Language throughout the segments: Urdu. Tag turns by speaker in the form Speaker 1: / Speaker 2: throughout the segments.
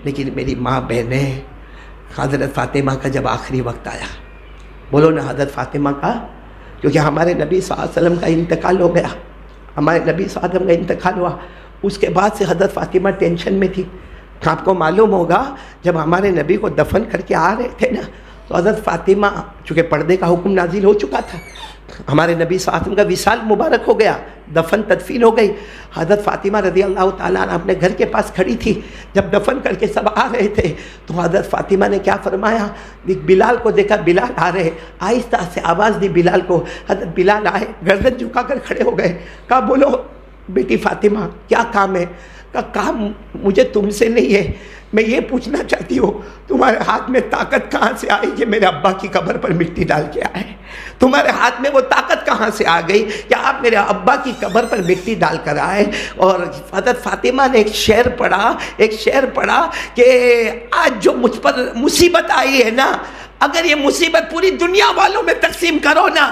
Speaker 1: لیکن میری ماں بہنیں، حضرت فاطمہ کا جب آخری وقت آیا، بولو نا حضرت فاطمہ کا، کیونکہ ہمارے نبی صلی اللہ علیہ وسلم کا انتقال ہو گیا، ہمارے نبی صلی اللہ علیہ وسلم کا انتقال ہوا، اس کے بعد سے حضرت فاطمہ ٹینشن میں تھی۔ آپ کو معلوم ہوگا جب ہمارے نبی کو دفن کر کے آ رہے تھے نا، تو حضرت فاطمہ، چونکہ پردے کا حکم نازل ہو چکا تھا، ہمارے نبی صلی اللہ علیہ وسلم کا وصال مبارک ہو گیا، دفن تدفین ہو گئی، حضرت فاطمہ رضی اللہ تعالیٰ عنہ اپنے گھر کے پاس کھڑی تھی۔ جب دفن کر کے سب آ رہے تھے تو حضرت فاطمہ نے کیا فرمایا، بلال کو دیکھا، بلال آ رہے، آہستہ سے آواز دی بلال کو، حضرت بلال آئے، گردن جھکا کر کھڑے ہو گئے، کہا بولو بیٹی فاطمہ کیا کام ہے؟ کہا کام مجھے تم سے نہیں ہے، میں یہ پوچھنا چاہتی ہوں تمہارے ہاتھ میں طاقت کہاں سے آئی کہ میرے ابا کی قبر پر مٹی ڈال کے آئے؟ تمہارے ہاتھ میں وہ طاقت کہاں سے آ گئی کہ آپ میرے ابا کی قبر پر مٹی ڈال کر آئے؟ اور حضرت فاطمہ نے ایک شعر پڑھا کہ آج جو مجھ پر مصیبت آئی ہے نا، اگر یہ مصیبت پوری دنیا والوں میں تقسیم کرو نا،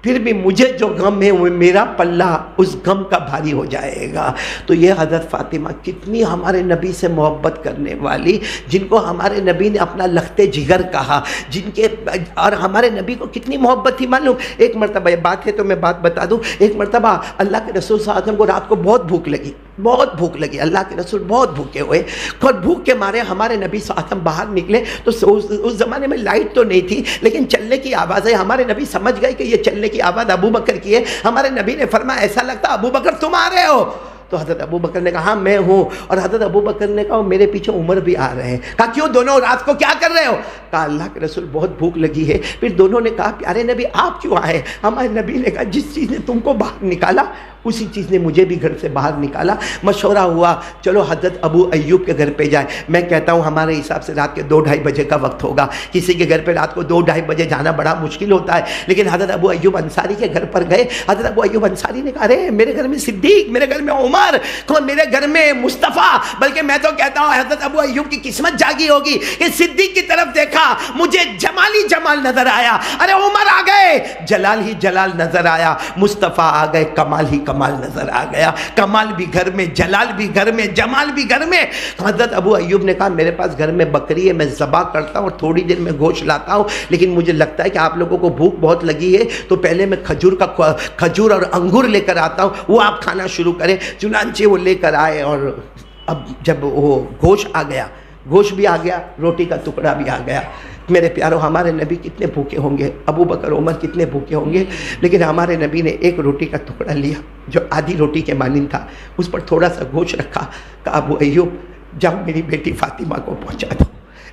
Speaker 1: پھر بھی مجھے جو غم ہے وہ میرا پلہ اس غم کا بھاری ہو جائے گا۔ تو یہ حضرت فاطمہ کتنی ہمارے نبی سے محبت کرنے والی، جن کو ہمارے نبی نے اپنا لختے جگر کہا، جن کے اور ہمارے نبی کو کتنی محبت تھی معلوم۔ ایک مرتبہ، یہ بات ہے تو میں بات بتا دوں، ایک مرتبہ اللہ کے رسول صلی اللہ علیہ وسلم کو رات کو بہت بھوک لگی، اللہ کے رسول بہت بھوکے ہوئے، اور بھوک کے مارے ہمارے نبی صلی اللہ علیہ وسلم باہر نکلے تو اس زمانے میں لائٹ تو نہیں تھی لیکن چلنے کی آواز ہے، ہمارے نبی سمجھ گئے کہ یہ چلنے کی آواز ابو بکر کی ہے۔ ہمارے نبی نے فرمایا ایسا لگتا ابو بکر تم آ رہے ہو؟ تو حضرت ابو بکر نے کہا ہاں میں ہوں، اور حضرت ابو بکر نے کہا میرے پیچھے عمر بھی آ رہے ہیں۔ کہا کیوں دونوں رات کو کیا کر رہے ہو؟ کہا اللہ کے رسول بہت بھوک لگی ہے۔ پھر دونوں نے کہا پیارے نبی آپ کیوں آئے؟ ہمارے نبی نے کہا جس چیز نے تم کو باہر نکالا اسی چیز نے مجھے بھی گھر سے باہر نکالا۔ مشورہ ہوا چلو حضرت ابو ایوب کے گھر پہ جائے۔ میں کہتا ہوں ہمارے حساب سے رات کے 2-2:30 بجے کا وقت ہوگا، کسی کے گھر پہ رات کو 2-2:30 بجے جانا بڑا مشکل ہوتا ہے، لیکن حضرت ابو ایوب انصاری کے گھر پر گئے۔ حضرت ابو ایوب انصاری نے کہا ارے میرے گھر میں صدیق، میرے گھر میں عمر، میرے گھر میں مصطفیٰ، بلکہ میں تو کہتا ہوں حضرت ابو ایوب کی قسمت جاگی ہوگی کہ صدیق کی طرف دیکھا مجھے جمالی جمال نظر آیا، ارے عمر آ گئے جلال ہی جلال نظر آیا، مصطفیٰ آ گئے کمال ہی کمال نظر آ گیا، کمال بھی گھر میں، جلال بھی گھر میں، جمال بھی گھر میں۔ حضرت ابو ایوب نے کہا میرے پاس گھر میں بکری ہے، میں ذبح کرتا ہوں اور تھوڑی دیر میں گوشت لاتا ہوں، لیکن مجھے لگتا ہے کہ آپ لوگوں کو بھوک بہت لگی ہے تو پہلے میں کھجور اور انگور لے کر آتا ہوں، وہ آپ کھانا شروع کریں۔ چنانچہ وہ لے کر آئے، اور اب جب وہ گوشت آ گیا، گوشت بھی آ گیا، روٹی کا ٹکڑا بھی آ گیا۔ میرے پیاروں ہمارے نبی کتنے بھوکے ہوں گے، ابو بکر عمر کتنے بھوکے ہوں گے، لیکن ہمارے نبی نے ایک روٹی کا ٹکڑا لیا جو آدھی روٹی کے مانند تھا، اس پر تھوڑا سا گوشت رکھا، کہا ابو ایوب جاؤ میری بیٹی فاطمہ کو پہنچا دو،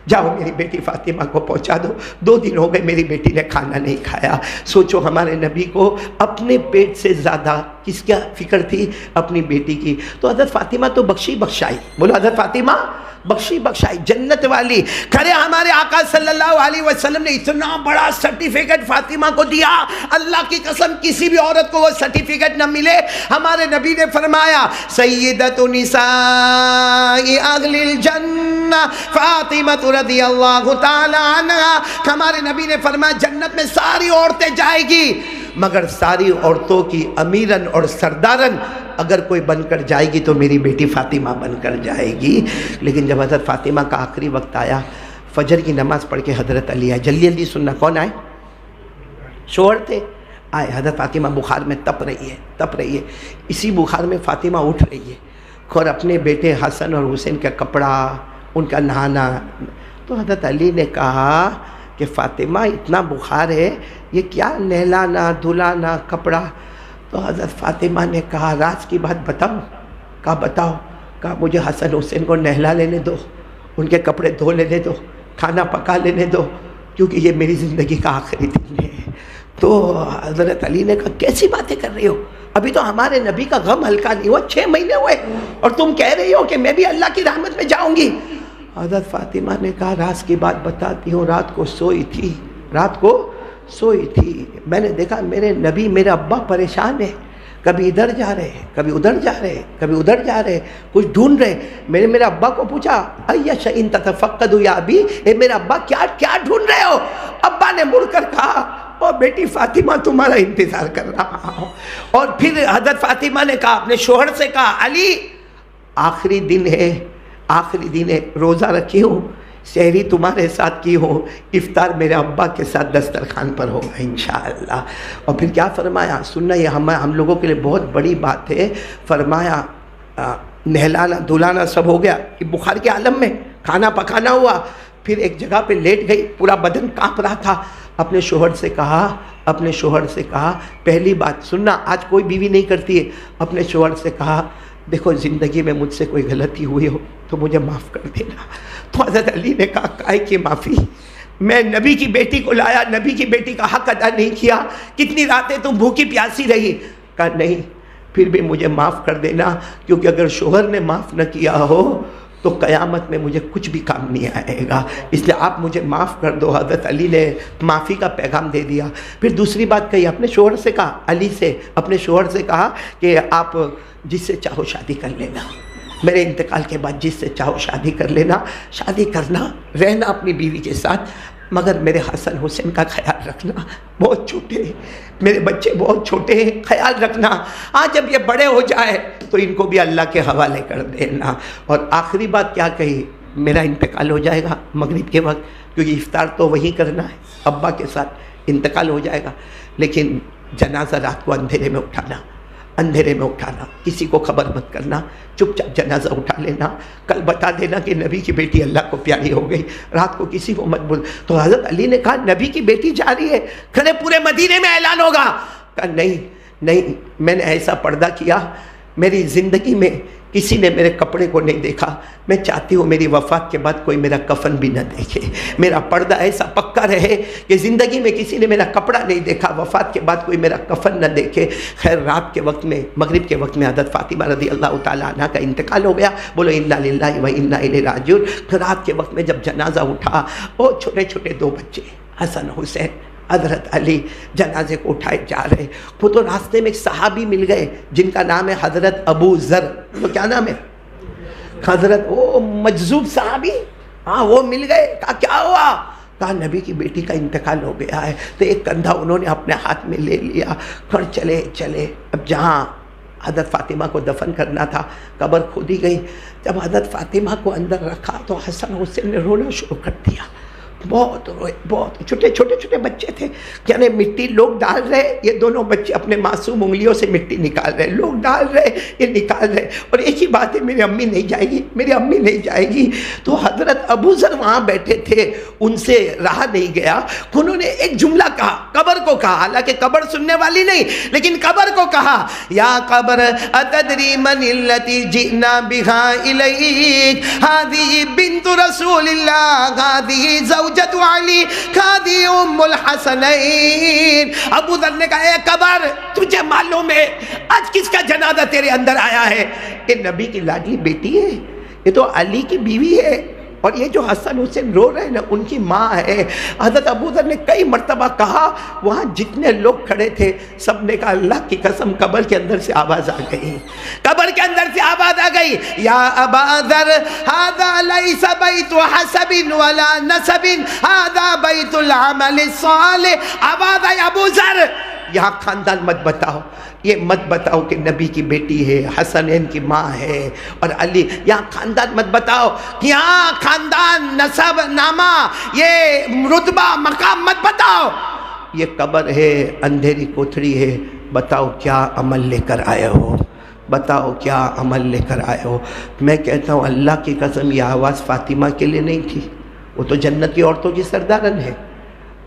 Speaker 1: جاؤ میری بیٹی فاطمہ کو پہنچا دو، 2 دن ہو گئے میری بیٹی نے کھانا نہیں کھایا۔ سوچو ہمارے نبی کو اپنے پیٹ سے زیادہ کس کیا فکر تھی؟ اپنی بیٹی کی۔ تو حضرت فاطمہ تو بخشی بخشائی، بولو حضرت فاطمہ بخشی بخشائی، جنت والی۔ کھڑے ہمارے آقا صلی اللہ علیہ وسلم نے اتنا بڑا سرٹیفکیٹ فاطمہ کو دیا، اللہ کی قسم کسی بھی عورت کو وہ سرٹیفکیٹ نہ ملے۔ ہمارے نبی نے فرمایا سیدۃ نساء اہل الجنہ فاطمہ رضی اللہ تعالی عنہا۔ ہمارے نبی نے فرمایا جنت میں ساری عورتیں جائے گی مگر ساری عورتوں کی امیرن اور سردارن اگر کوئی بن کر جائے گی تو میری بیٹی فاطمہ بن کر جائے گی۔ لیکن جب حضرت فاطمہ کا آخری وقت آیا، فجر کی نماز پڑھ کے حضرت علی آئے، جلدی جلدی سننا، کون آئے؟ شوہر تھے، آئے۔ حضرت فاطمہ بخار میں تپ رہی ہے، اسی بخار میں فاطمہ اٹھ رہی ہے اور اپنے بیٹے حسن اور حسین کا کپڑا، ان کا نہانا۔ تو حضرت علی نے کہا کہ فاطمہ اتنا بخار ہے، یہ کیا نہلانا دھلانا کپڑا؟ تو حضرت فاطمہ نے کہا راز کی بات بتاؤ؟ کہا بتاؤ۔ کہا مجھے حسن حسین کو نہلا لینے دو، ان کے کپڑے دھو لینے دو، کھانا پکا لینے دو، کیونکہ یہ میری زندگی کا آخری دن ہے۔ تو حضرت علی نے کہا کیسی باتیں کر رہی ہو، ابھی تو ہمارے نبی کا غم ہلکا نہیں ہوا، 6 مہینے ہوئے اور تم کہہ رہی ہو کہ میں بھی اللہ کی رحمت میں جاؤں گی۔ حضرت فاطمہ نے کہا راز کی بات بتاتی ہوں، رات کو سوئی تھی، میں نے دیکھا میرے نبی میرے ابا پریشان ہے، کبھی ادھر جا رہے کبھی ادھر جا رہے کبھی ادھر جا رہے، کچھ ڈھونڈ رہے۔ میں نے میرے ابا کو پوچھا اَيَّ شَيْءٍ تَتَفَقَّدُ يَا أَبِي، اے میرے ابا کیا ڈھونڈ رہے ہو؟ ابا نے مڑ کر کہا او بیٹی فاطمہ تمہارا انتظار کر رہا ہوں۔ اور پھر حضرت فاطمہ نے کہا اپنے شوہر سے کہا علی آخری دن ہے، آخری دن روزہ رکھی ہوں، سحری تمہارے ساتھ کی ہوں، افطار میرے ابا کے ساتھ دسترخوان پر ہوگا انشاءاللہ۔ اور پھر کیا فرمایا، سننا یہ ہم لوگوں کے لیے بہت بڑی بات ہے، فرمایا نہلانا دھلانا سب ہو گیا، بخار کے عالم میں کھانا پکانا ہوا، پھر ایک جگہ پہ لیٹ گئی، پورا بدن کانپ رہا تھا، اپنے شوہر سے کہا پہلی بات سننا، آج کوئی بیوی نہیں کرتی ہے، اپنے شوہر سے کہا دیکھو زندگی میں مجھ سے کوئی غلطی ہوئی ہو تو مجھے معاف کر دینا۔ تو حضرت علی نے کہا کائے کی معافی، میں نبی کی بیٹی کو لایا، نبی کی بیٹی کا حق ادا نہیں کیا، کتنی راتیں تم بھوکی پیاسی رہی، کہا نہیں پھر بھی مجھے معاف کر دینا، کیونکہ اگر شوہر نے معاف نہ کیا ہو تو قیامت میں مجھے کچھ بھی کام نہیں آئے گا، اس لیے آپ مجھے معاف کر دو۔ حضرت علی نے معافی کا پیغام دے دیا۔ پھر دوسری بات کہی، اپنے شوہر سے کہا، علی سے اپنے شوہر سے کہا کہ آپ جس سے چاہو شادی کر لینا، میرے انتقال کے بعد جس سے چاہو شادی کر لینا، شادی کرنا، رہنا اپنی بیوی کے ساتھ، مگر میرے حسن حسین کا خیال رکھنا، بہت چھوٹے ہیں میرے بچے، بہت چھوٹے ہیں، خیال رکھنا، جب یہ بڑے ہو جائے تو ان کو بھی اللہ کے حوالے کر دینا۔ اور آخری بات کیا کہی، میرا انتقال ہو جائے گا مغرب کے وقت، کیونکہ افطار تو وہی کرنا ہے، ابا کے ساتھ انتقال ہو جائے گا، لیکن جنازہ رات کو اندھیرے میں اٹھانا، کسی کو خبر مت کرنا، چپ چاپ جنازہ اٹھا لینا، کل بتا دینا کہ نبی کی بیٹی اللہ کو پیاری ہو گئی، رات کو کسی کو مت بول۔ تو حضرت علی نے کہا نبی کی بیٹی جا رہی ہے، کھڑے پورے مدینے میں اعلان ہوگا، کہا نہیں، میں نے ایسا پردہ کیا، میری زندگی میں کسی نے میرے کپڑے کو نہیں دیکھا، میں چاہتی ہوں میری وفات کے بعد کوئی میرا کفن بھی نہ دیکھے، میرا پردہ ایسا پکا رہے کہ زندگی میں کسی نے میرا کپڑا نہیں دیکھا، وفات کے بعد کوئی میرا کفن نہ دیکھے۔ خیر رات کے وقت میں، مغرب کے وقت میں حضرت فاطمہ رضی اللہ تعالیٰ عنہ کا انتقال ہو گیا، بولو انا للہ و انا الیہ راجعون۔ رات کے وقت میں جب جنازہ اٹھا، وہ چھوٹے چھوٹے دو بچے حسن حسین، حضرت علی جنازے کو اٹھائے جا رہے، وہ تو راستے میں ایک صحابی مل گئے جن کا نام ہے حضرت ابو ذر، وہ کیا نام ہے، حضرت وہ مجذوب صحابی، وہ مل گئے، کہا کیا ہوا، کہا نبی کی بیٹی کا انتقال ہو گیا ہے۔ تو ایک کندھا انہوں نے اپنے ہاتھ میں لے لیا، پھر چلے اب جہاں حضرت فاطمہ کو دفن کرنا تھا قبر کھودی گئی، جب حضرت فاطمہ کو اندر رکھا تو حسن حسین نے رونا شروع کر دیا، بہت روئے، بہت چھوٹے بچے تھے، یعنی مٹی لوگ ڈال رہے، یہ دونوں بچے اپنے معصوم انگلیوں سے مٹی نکال رہے، لوگ ڈال رہے، یہ نکال رہے، اور ایک ہی بات ہے میری امی نہیں جائے گی۔ تو حضرت ابو ذر وہاں بیٹھے تھے، ان سے رہا نہیں گیا، انہوں نے ایک جملہ کہا، قبر کو کہا، حالانکہ قبر سننے والی نہیں لیکن قبر کو کہا، یا قبر اتدری من التی جئنا بہا الیک، ہذہ بنت رسول اللہ، ہذہ زوجت علی، ہذہ ام الحسنین۔ ابو ذر نے کہا اے قبر تجھے معلوم ہے آج کس کا جنازہ تیرے اندر آیا ہے، یہ نبی کی لاڈلی بیٹی ہے، یہ تو علی کی بیوی ہے، اور یہ جو حسن حسین رو رہے ہیں نا ان کی ماں ہے۔ حضرت ابو ذر نے کئی مرتبہ کہا، وہاں جتنے لوگ کھڑے تھے سب نے کہا اللہ کی قسم، قبر کے اندر سے آواز آ گئی، یا ابا ذر ھذا لیس بیت حسب ولا نسب، ھذا بیت العمل الصالح۔ آواز آئی ابو ذر یہاں خاندان مت بتاؤ، یہ مت بتاؤ کہ نبی کی بیٹی ہے، حسنین کی ماں ہے اور علی، یہاں خاندان مت بتاؤ، یہاں خاندان نسب نامہ یہ رتبہ مقام مت بتاؤ، یہ قبر ہے، اندھیری کوٹھڑی ہے، بتاؤ کیا عمل لے کر آئے ہو، بتاؤ کیا عمل لے کر آئے ہو۔ میں کہتا ہوں اللہ کی قسم یہ آواز فاطمہ کے لیے نہیں تھی، وہ تو جنت کی عورتوں کی سردارن ہے،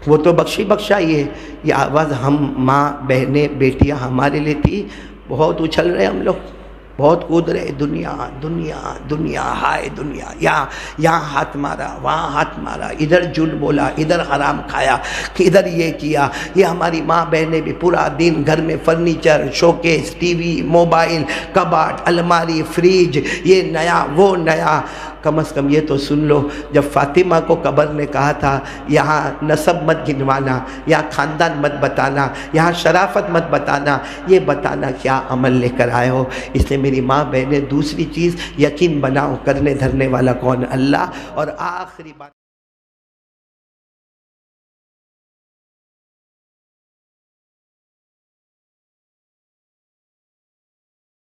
Speaker 1: وہ تو بخشائی ہے، یہ آواز ہم ماں بہنیں بیٹیاں ہمارے لیے تھی۔ بہت اچھل رہے ہم لوگ، بہت کود رہے، دنیا ہائے دنیا، یہاں ہاتھ مارا، وہاں ہاتھ مارا، ادھر جھوٹ بولا، ادھر حرام کھایا، ادھر یہ کیا۔ یہ ہماری ماں بہنیں بھی پورا دن گھر میں furniture, showcase, TV, mobile, کباٹ، الماری، فریج، یہ نیا وہ نیا۔ کم از کم یہ تو سن لو، جب فاطمہ کو قبر نے کہا تھا یہاں نسب مت گنوانا، یہاں خاندان مت بتانا، یہاں شرافت مت بتانا، یہ بتانا کیا عمل لے کر آئے ہو۔ اس لیے میری ماں بہنیں دوسری چیز یقین بناؤ، کرنے دھرنے والا کون؟ اللہ۔ اور آخری بات